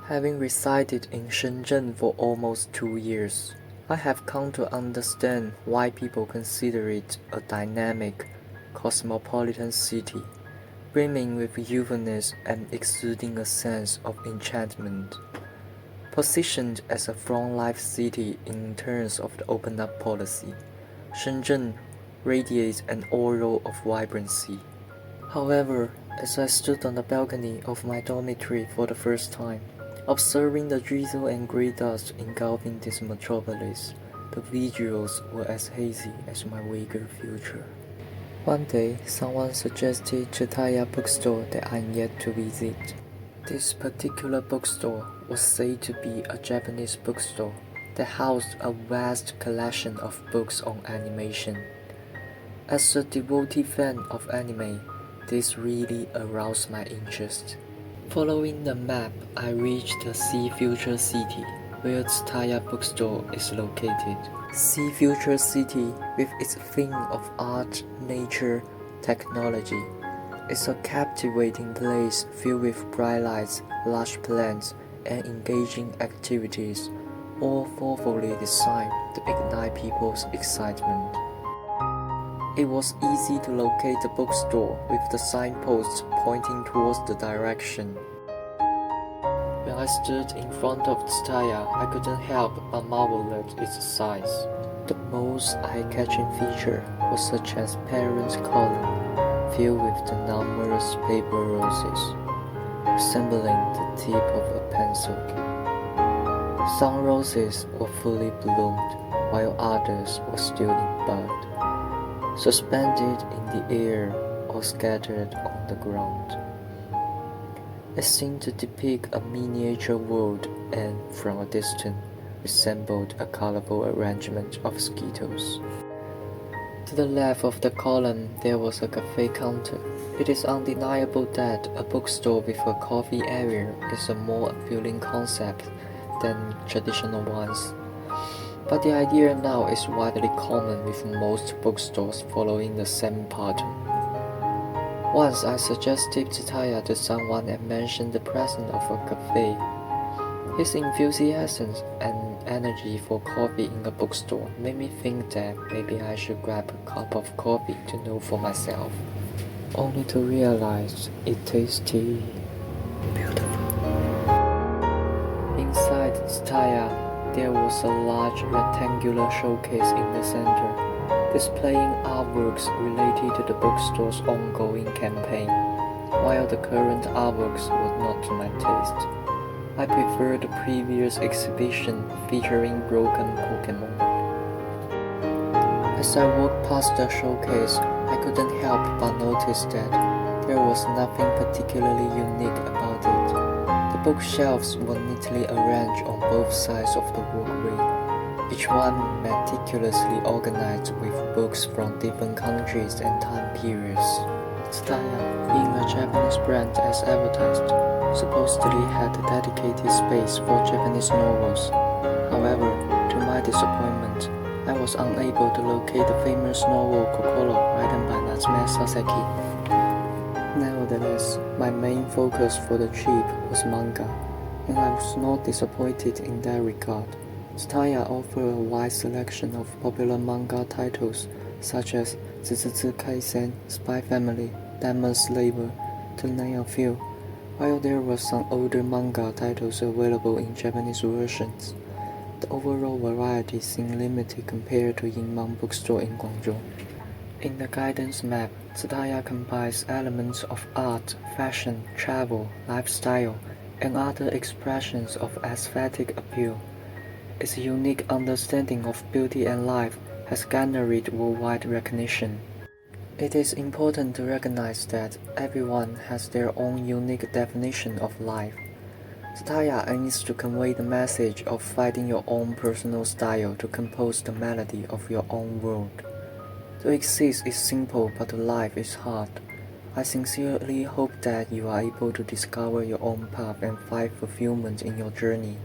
Having resided in Shenzhen for almost 2 years, I have come to understand why people consider it a dynamic, cosmopolitan city, brimming with youthfulness and exuding a sense of enchantment. Positioned as a front-life city in terms of the open-up policy, Shenzhen radiates an aura of vibrancy. However, as I stood on the balcony of my dormitory for the first time, observing the drizzle and grey dust engulfing this metropolis, the visuals were as hazy as my vaguer future. One day, someone suggested Tsutaya Bookstore that I'm yet to visit. This particular bookstore was said to be a Japanese bookstore that housed a vast collection of books on animation. As a devotee fan of anime, this really aroused my interest. Following the map, I reached the Sea Future City, where Tsutaya Bookstore is located. Sea Future City, with its theme of art, nature, technology, is a captivating place filled with bright lights, lush plants, and engaging activities, all thoughtfully designed to ignite people's excitement. It was easy to locate the bookstore with the signposts pointing towards the direction. When I stood in front of Tsutaya, I couldn't help but marvel at its size. The most eye-catching feature was a transparent column filled with the numerous paper roses, resembling the tip of a pencil. Some roses were fully bloomed, while others were still in bud, suspended in the air or scattered on the ground. It seemed to depict a miniature world and, from a distance, resembled a colorful arrangement of skittles. To the left of the column there was a cafe counter. It is undeniable that a bookstore with a coffee area is a more appealing concept than traditional ones. But the idea now is widely common, with most bookstores following the same pattern. Once I suggested Tsutaya to someone and mentioned the presence of a cafe. His enthusiasm and energy for coffee in a bookstore made me think that maybe I should grab a cup of coffee to know for myself, only to realize it tasted beautiful. Inside Tsutaya, there was a large rectangular showcase in the center, displaying artworks related to the bookstore's ongoing campaign. While the current artworks were not to my taste, I preferred the previous exhibition featuring broken Pokemon. As I walked past the showcase, I couldn't help but notice that there was nothing particularly unique about it. The bookshelves were neatly arranged on both sides of the walkway, each one meticulously organized with books from different countries and time periods. Tsutaya, being a Japanese brand as advertised, supposedly had a dedicated space for Japanese novels. However, to my disappointment, I was unable to locate the famous novel Kokoro written by Natsume Sasaki. Nevertheless, my main focus for the trip was manga, and I was not disappointed in that regard. Tsutaya offered a wide selection of popular manga titles such as Jujutsu Kaisen, Spy Family, Demon Slayer, to name a few, while there were some older manga titles available in Japanese versions. The overall variety seemed limited compared to Yinmang Bookstore in Guangzhou. In the guidance map, Tsutaya combines elements of art, fashion, travel, lifestyle, and other expressions of aesthetic appeal. Its unique understanding of beauty and life has garnered worldwide recognition. It is important to recognize that everyone has their own unique definition of life. Tsutaya aims to convey the message of finding your own personal style to compose the melody of your own world. To exist is simple, but to live is hard. I sincerely hope that you are able to discover your own path and find fulfillment in your journey.